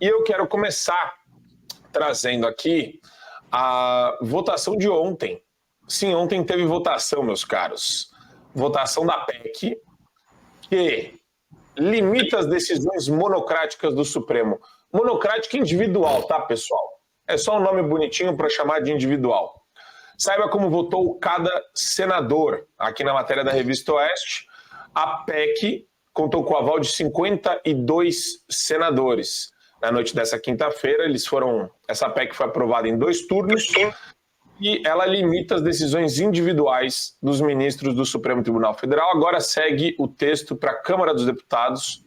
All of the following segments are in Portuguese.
E eu quero começar trazendo aqui a votação de ontem. Sim, ontem teve votação, meus caros. Votação da PEC, que limita as decisões monocráticas do Supremo. Monocrática individual, tá, pessoal? É só um nome bonitinho para chamar de individual. Saiba como votou cada senador. Aqui na matéria da Revista Oeste, a PEC contou com o aval de 52 senadores. Na noite dessa quinta-feira, essa PEC foi aprovada em 2 turnos e ela limita as decisões individuais dos ministros do Supremo Tribunal Federal. Agora segue o texto para a Câmara dos Deputados.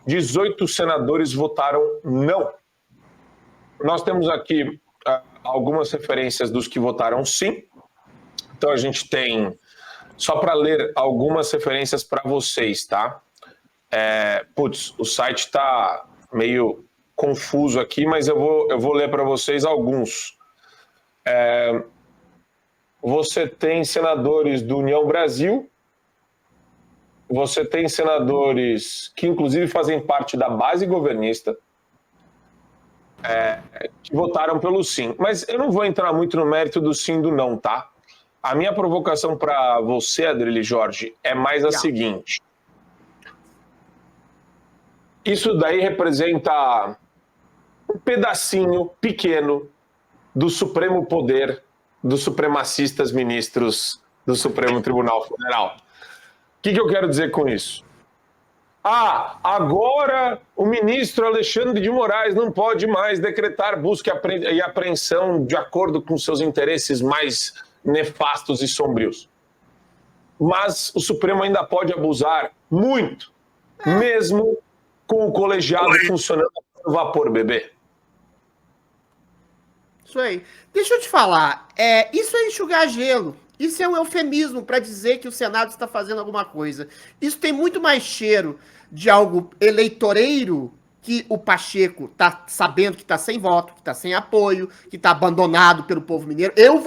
18 senadores votaram não. Nós temos aqui algumas referências dos que votaram sim. Então a gente tem, só para ler algumas referências para vocês, tá? O site está meio confuso aqui, mas eu vou ler para vocês alguns. Você tem senadores do União Brasil, você tem senadores que inclusive fazem parte da base governista, que votaram pelo sim. Mas eu não vou entrar muito no mérito do sim e do não, tá? A minha provocação para você, Adriele Jorge, é mais a seguinte. Isso daí representa um pedacinho pequeno do supremo poder dos supremacistas ministros do Supremo Tribunal Federal. O que eu quero dizer com isso? Agora o ministro Alexandre de Moraes não pode mais decretar busca e apreensão de acordo com seus interesses mais nefastos e sombrios. Mas o Supremo ainda pode abusar muito, mesmo com o colegiado funcionando no vapor, bebê. Isso aí. Deixa eu te falar, isso é enxugar gelo. Isso é um eufemismo para dizer que o Senado está fazendo alguma coisa. Isso tem muito mais cheiro de algo eleitoreiro, que o Pacheco está sabendo que está sem voto, que está sem apoio, que está abandonado pelo povo mineiro. Eu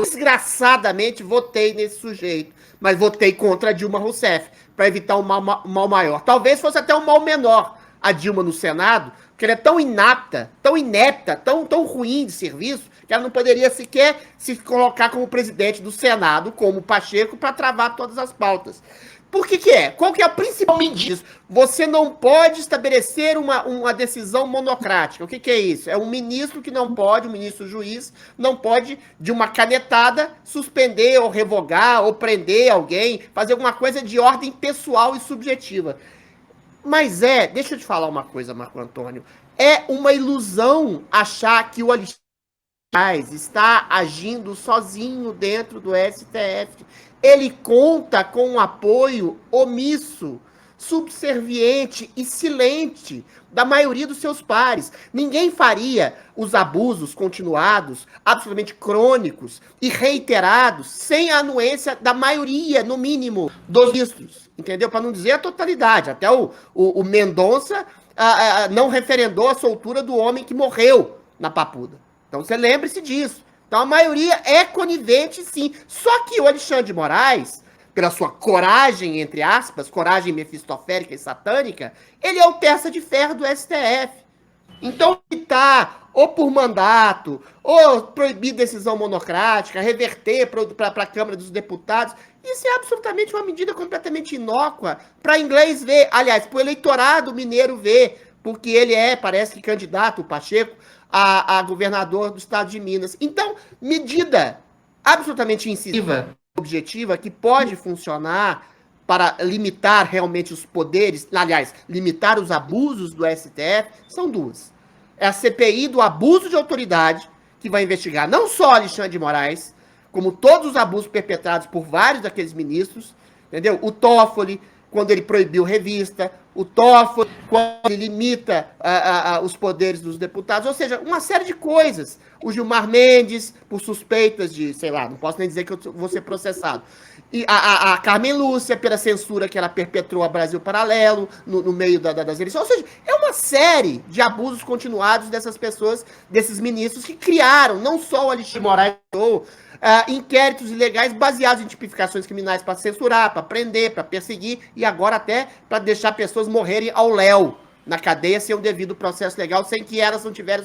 desgraçadamente votei nesse sujeito, mas votei contra a Dilma Rousseff, para evitar um mal maior. Talvez fosse até um mal menor a Dilma no Senado, porque ela é tão inapta, tão inepta, tão ruim de serviço, que ela não poderia sequer se colocar como presidente do Senado, como Pacheco, para travar todas as pautas. Por que é? Qual que é a principal medida? Você não pode estabelecer uma decisão monocrática. O que é isso? É um ministro que não pode, um ministro juiz, não pode, de uma canetada, suspender ou revogar ou prender alguém, fazer alguma coisa de ordem pessoal e subjetiva. Mas deixa eu te falar uma coisa, Marco Antônio, é uma ilusão achar que o Alexandre está agindo sozinho dentro do STF. Ele conta com um apoio omisso, subserviente e silente da maioria dos seus pares. Ninguém faria os abusos continuados, absolutamente crônicos e reiterados, sem a anuência da maioria, no mínimo, dos ministros. Entendeu? Para não dizer a totalidade. Até o Mendonça não referendou a soltura do homem que morreu na Papuda. Então você lembre-se disso. Então a maioria é conivente, sim. Só que o Alexandre de Moraes, pela sua coragem, entre aspas, coragem mefistofélica e satânica, ele é o terça de ferro do STF. Então ele está ou por mandato, ou proibir decisão monocrática, reverter para a Câmara dos Deputados. Isso é absolutamente uma medida completamente inócua para inglês ver, aliás, para o eleitorado mineiro ver, porque ele parece que candidato, o Pacheco, a governador do estado de Minas. Então, medida absolutamente incisiva, objetiva, que pode funcionar para limitar realmente os poderes, aliás, limitar os abusos do STF, são duas. É a CPI do abuso de autoridade, que vai investigar não só Alexandre de Moraes, como todos os abusos perpetrados por vários daqueles ministros, entendeu? O Toffoli, quando ele proibiu revista, o Toffoli, quando ele limita os poderes dos deputados, ou seja, uma série de coisas. O Gilmar Mendes, por suspeitas de, sei lá, não posso nem dizer que eu vou ser processado. E a Carmen Lúcia, pela censura que ela perpetrou a Brasil Paralelo, no meio das eleições. Ou seja, é uma série de abusos continuados dessas pessoas, desses ministros, que criaram, não só o Alexandre de Moraes, inquéritos ilegais baseados em tipificações criminais para censurar, para prender, para perseguir e agora até para deixar pessoas morrerem ao léu na cadeia sem um devido processo legal, sem que elas não tiveram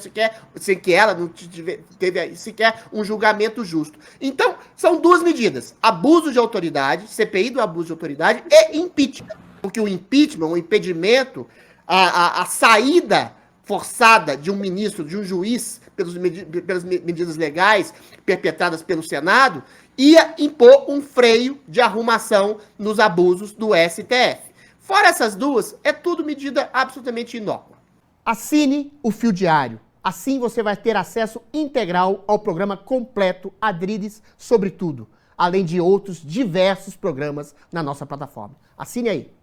teve sequer um julgamento justo. Então, são duas medidas: abuso de autoridade, CPI do abuso de autoridade e impeachment. Porque o impeachment, o impedimento, a saída forçada de um ministro, de um juiz, pelas medidas legais perpetradas pelo Senado, ia impor um freio de arrumação nos abusos do STF. Fora essas duas, é tudo medida absolutamente inócua. Assine o Fio Diário. Assim você vai ter acesso integral ao programa completo Adriles sobre tudo, além de outros diversos programas na nossa plataforma. Assine aí.